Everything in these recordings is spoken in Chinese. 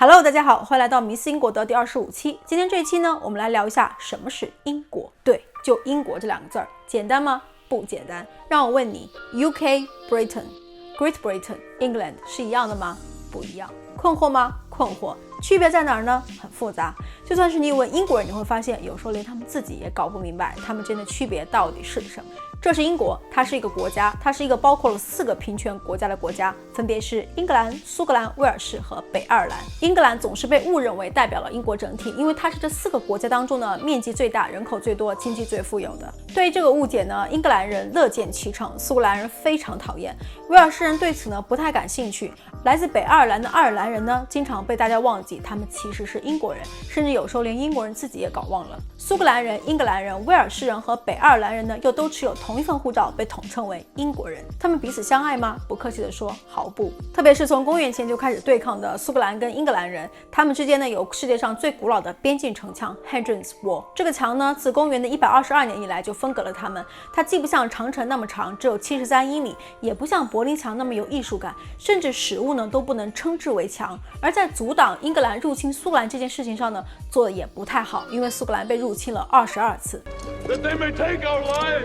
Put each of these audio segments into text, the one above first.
Hello， 大家好，欢迎来到迷思英国的第25期。今天这一期呢，我们来聊一下什么是英国。对，就英国这两个字儿，简单吗？不简单。让我问你 ，UK、Britain、Great Britain、England 是一样的吗？不一样。困惑吗？困惑。区别在哪儿呢？很复杂。就算是你问英国人，你会发现有时候连他们自己也搞不明白他们之间的区别到底是什么。这是英国，它是一个国家，它是一个包括了4个平权国家的国家，分别是英格兰、苏格兰、威尔士和北爱尔兰。英格兰总是被误认为代表了英国整体，因为它是这4个国家当中呢面积最大、人口最多、经济最富有的。对于这个误解呢，英格兰人乐见其成，苏格兰人非常讨厌，威尔士人对此呢不太感兴趣。来自北爱尔兰的爱尔兰人呢，经常被大家忘记他们其实是英国人，甚至有时候连英国人自己也搞忘了。苏格兰人、英格兰人、威尔士人和北爱尔兰人呢，又都持有同一份护照，被统称为英国人。他们彼此相爱吗？不客气地说，毫不。特别是从公元前就开始对抗的苏格兰跟英格兰人，他们之间呢有世界上最古老的边境城墙 Hadrian's Wall。这个墙呢，自公元的122年以来就分隔了他们。它既不像长城那么长，只有73英里，也不像柏林墙那么有艺术感，甚至实物呢都不能称之为墙。而在阻挡英格兰入侵苏格兰这件事情上呢，做的也不太好，因为苏格兰被入侵了22次。That they may take our lives,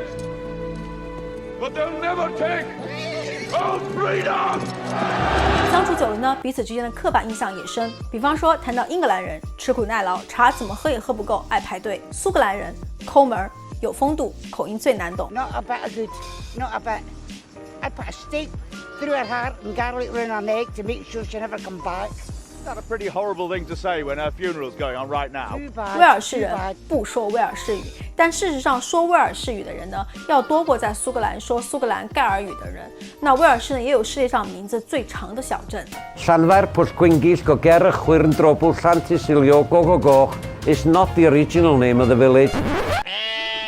but they'll never take our freedom. 相处久了呢，彼此之间的刻板印象也深。比方说，谈到英格兰人吃苦耐劳，茶怎么喝也喝不够，爱排队；苏格兰人抠门，有风度，口音最难懂。 Not a bit of good, not a bit. I put a stake through her heart and garlic round her neck to make sure she never come back. Is that a pretty horrible thing to say when her funeral's going on right now? Too bad, 威尔士 too 人 bad. 不说威尔士语，但事实上说威尔士语的人呢，要多过在苏格兰说苏格兰盖尔语的人。那威尔士呢，也有世界上名字最长的小镇。 Llanfair Pwllgwyngyll Gogerch Chwyrndrobl Llantysilio Gogogoch is not the original name of the village.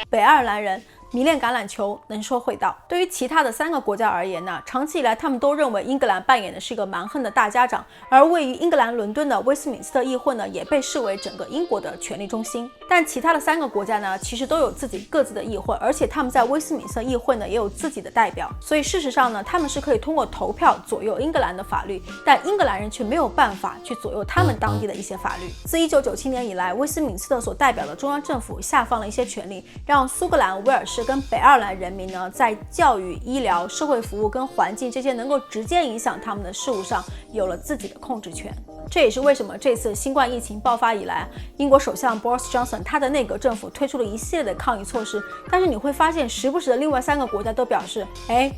北爱尔兰人迷恋橄榄球，能说会道。对于其他的3个国家而言呢，长期以来他们都认为英格兰扮演的是一个蛮横的大家长，而位于英格兰伦敦的威斯敏斯特议会呢，也被视为整个英国的权力中心。但其他的3个国家呢，其实都有自己各自的议会，而且他们在威斯敏斯特议会呢，也有自己的代表。所以事实上呢，他们是可以通过投票左右英格兰的法律，但英格兰人却没有办法去左右他们当地的一些法律。自1997年以来，威斯敏斯特所代表的中央政府下放了一些权利，让苏格兰、威尔士跟北爱尔兰人民呢，在教育、医疗、社会服务跟环境这些能够直接影响他们的事务上，有了自己的控制权。这也是为什么这次新冠疫情爆发以来，英国首相 Boris Johnson 他的内阁政府推出了一系列的抗疫措施。但是你会发现，时不时的另外3个国家都表示，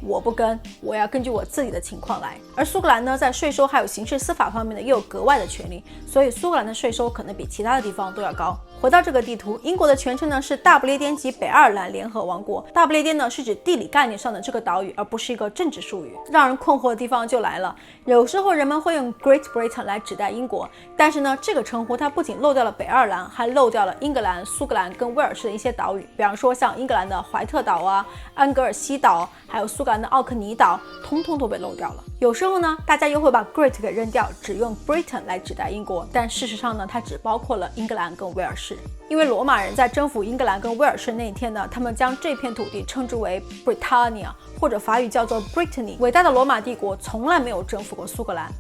我不跟，我要根据我自己的情况来。而苏格兰呢，在税收还有刑事司法方面呢，也有格外的权利，所以苏格兰的税收可能比其他的地方都要高。回到这个地图，英国的全称呢是大不列颠及北爱尔兰联合王国。大不列颠呢是指地理概念上的这个岛屿，而不是一个政治术语。让人困惑的地方就来了，有时候人们会用 Great Britain 来指代英国，但是呢，这个称呼它不仅漏掉了北爱尔兰，还漏掉了英格兰、苏格兰跟威尔士的一些岛屿，比方说像英格兰的怀特岛啊、安格尔西岛，还有苏格兰的奥克尼岛，通通都被漏掉了。有时候呢，大家又会把 Great 给扔掉，只用 Britain 来指代英国，但事实上呢，它只包括了英格兰跟威尔士。因为罗马人在征服英格兰跟威尔士那一天呢，他们将这片土地称之为 Britannia， 或者法语叫做 Brittany。伟大的罗马帝国从来没有征服过苏格兰，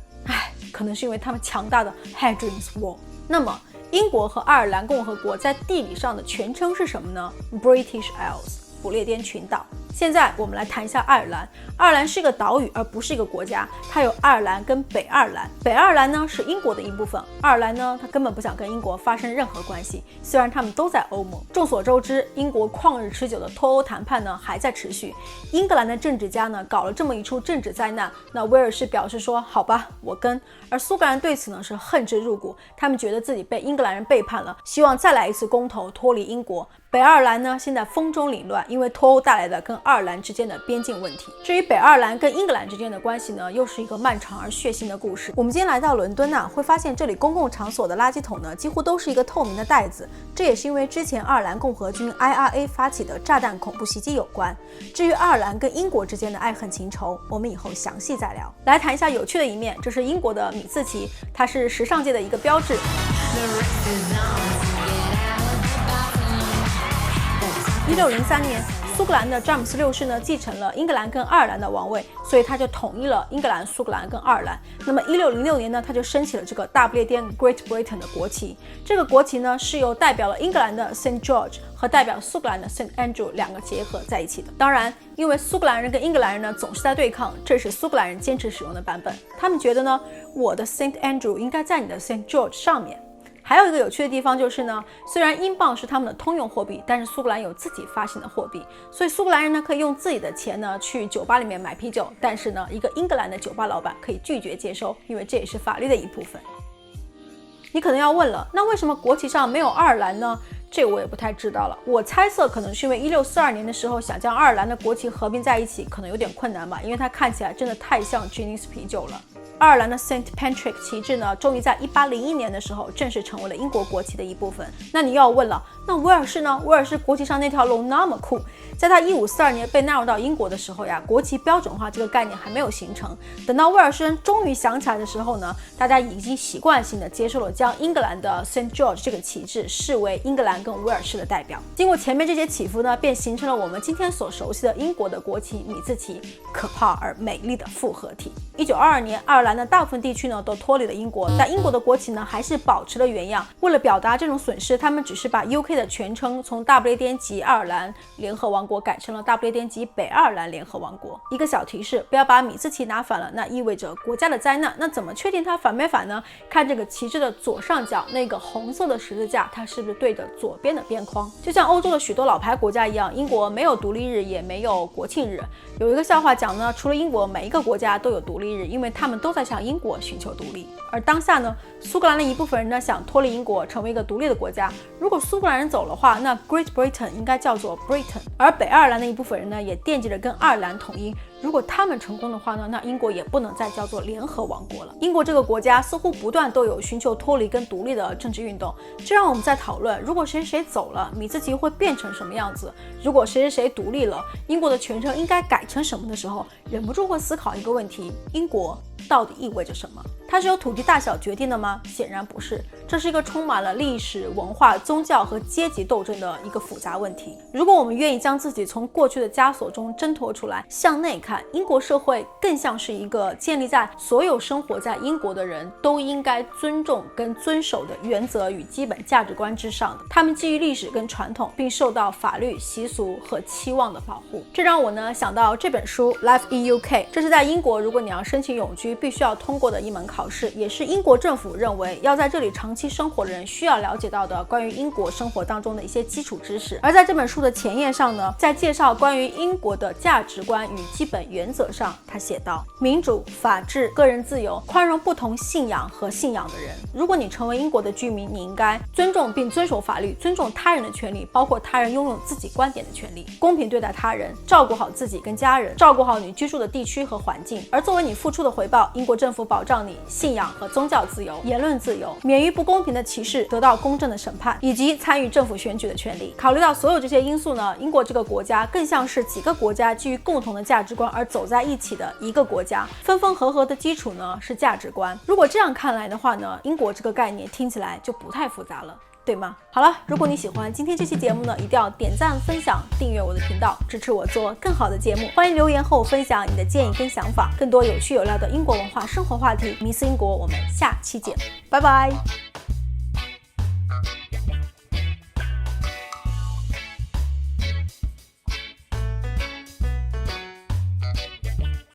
可能是因为他们强大的 Hadrian's Wall。那么，英国和爱尔兰共和国在地理上的全称是什么呢？ British Isles， 不列颠群岛。现在我们来谈一下爱尔兰。爱尔兰是一个岛屿，而不是一个国家。它有爱尔兰跟北爱尔兰。北爱尔兰呢是英国的一部分，爱尔兰呢它根本不想跟英国发生任何关系。虽然他们都在欧盟。众所周知，英国旷日持久的脱欧谈判呢还在持续。英格兰的政治家呢搞了这么一出政治灾难，那威尔士表示说好吧，我跟。而苏格兰对此呢是恨之入骨，他们觉得自己被英格兰人背叛了，希望再来一次公投脱离英国。北爱尔兰呢现在风中凌乱，因为脱欧带来的跟爱尔兰之间的边境问题。至于北爱尔兰跟英格兰之间的关系呢，又是一个漫长而血腥的故事。我们今天来到伦敦会发现这里公共场所的垃圾桶呢几乎都是一个透明的袋子，这也是因为之前爱尔兰共和军 IRA 发起的炸弹恐怖袭击有关。至于爱尔兰跟英国之间的爱恨情仇，我们以后详细再聊。来谈一下有趣的一面，这是英国的米字旗，它是时尚界的一个标志。1603年，苏格兰的詹姆斯6世呢继承了英格兰跟爱尔兰的王位，所以他就统一了英格兰、苏格兰跟爱尔兰。那么1606年呢，他就升起了这个大不列颠 Great Britain 的国旗。这个国旗呢是由代表了英格兰的 St. George 和代表苏格兰的 St. Andrew 两个结合在一起的。当然，因为苏格兰人跟英格兰人呢总是在对抗，这是苏格兰人坚持使用的版本。他们觉得呢，我的 St. Andrew 应该在你的 St. George 上面。还有一个有趣的地方就是呢，虽然英镑是他们的通用货币，但是苏格兰有自己发行的货币，所以苏格兰人呢可以用自己的钱呢去酒吧里面买啤酒，但是呢，一个英格兰的酒吧老板可以拒绝接收，因为这也是法律的一部分。你可能要问了，那为什么国旗上没有爱尔兰呢？这个我也不太知道了，我猜测可能是因为1642年的时候想将爱尔兰的国旗合并在一起，可能有点困难吧，因为它看起来真的太像 Guinness 啤酒了。爱尔兰的 St. Patrick 旗帜呢，终于在1801年的时候正式成为了英国国旗的一部分。那你又要问了，那威尔士呢？威尔士国旗上那条龙那么酷，在它1542年被纳入到英国的时候呀，国旗标准化这个概念还没有形成。等到威尔士人终于想起来的时候呢，大家已经习惯性的接受了将英格兰的 St. George 这个旗帜视为英格兰跟威尔士的代表。经过前面这些起伏呢，便形成了我们今天所熟悉的英国的国旗米字旗，可怕而美丽的复合体。1922年，爱尔兰的大部分地区呢都脱离了英国，但英国的国旗呢还是保持了原样。为了表达这种损失，他们只是把 UK 的全称从大不列颠及爱尔兰联合王国改成了大不列颠及北爱尔兰联合王国。一个小提示，不要把米字旗拿反了，那意味着国家的灾难。那怎么确定它反没反呢？看这个旗帜的左上角那个红色的十字架，它是不是对着左边的边框？就像欧洲的许多老牌国家一样，英国没有独立日，也没有国庆日。有一个笑话讲呢，除了英国，每一个国家都有独立日，因为他们都在向英国寻求独立。而当下呢，苏格兰的一部分人呢想脱离英国，成为一个独立的国家。如果苏格兰人走的话，那 Great Britain 应该叫做 Britain。而北爱尔兰的一部分人呢，也惦记着跟爱尔兰统一。如果他们成功的话呢，那英国也不能再叫做联合王国了。英国这个国家似乎不断都有寻求脱离跟独立的政治运动，这让我们在讨论，如果谁谁走了，米字旗会变成什么样子？如果谁谁谁独立了，英国的全称应该改成什么的时候，忍不住会思考一个问题：英国到底意味着什么？它是由土地大小决定的吗？显然不是，这是一个充满了历史、文化、宗教和阶级斗争的一个复杂问题。如果我们愿意将自己从过去的枷锁中挣脱出来，向内看，英国社会更像是一个建立在所有生活在英国的人都应该尊重跟遵守的原则与基本价值观之上的。他们基于历史跟传统，并受到法律、习俗和期望的保护。这让我呢想到这本书 Life in UK， 这是在英国如果你要申请永居必须要通过的一门考试，也是英国政府认为要在这里长期生活的人需要了解到的关于英国生活当中的一些基础知识。而在这本书的前页上呢，在介绍关于英国的价值观与基本原则上，他写道：民主、法治、个人自由，宽容不同信仰和信仰的人。如果你成为英国的居民，你应该尊重并遵守法律，尊重他人的权利，包括他人拥有自己观点的权利，公平对待他人，照顾好自己跟家人，照顾好你居住的地区和环境。而作为你付出的回报，英国政府保障你信仰和宗教自由、言论自由，免于不公平的歧视，得到公正的审判，以及参与政府选举的权利。考虑到所有这些因素呢，英国这个国家更像是几个国家基于共同的价值观而走在一起的一个国家，分分合合的基础呢是价值观。如果这样看来的话呢，英国这个概念听起来就不太复杂了，对吗？好了，如果你喜欢今天这期节目呢，一定要点赞、分享、订阅我的频道，支持我做更好的节目。欢迎留言和我分享你的建议跟想法，更多有趣有料的英国文化生活话题，迷思英国，我们下期见，拜拜。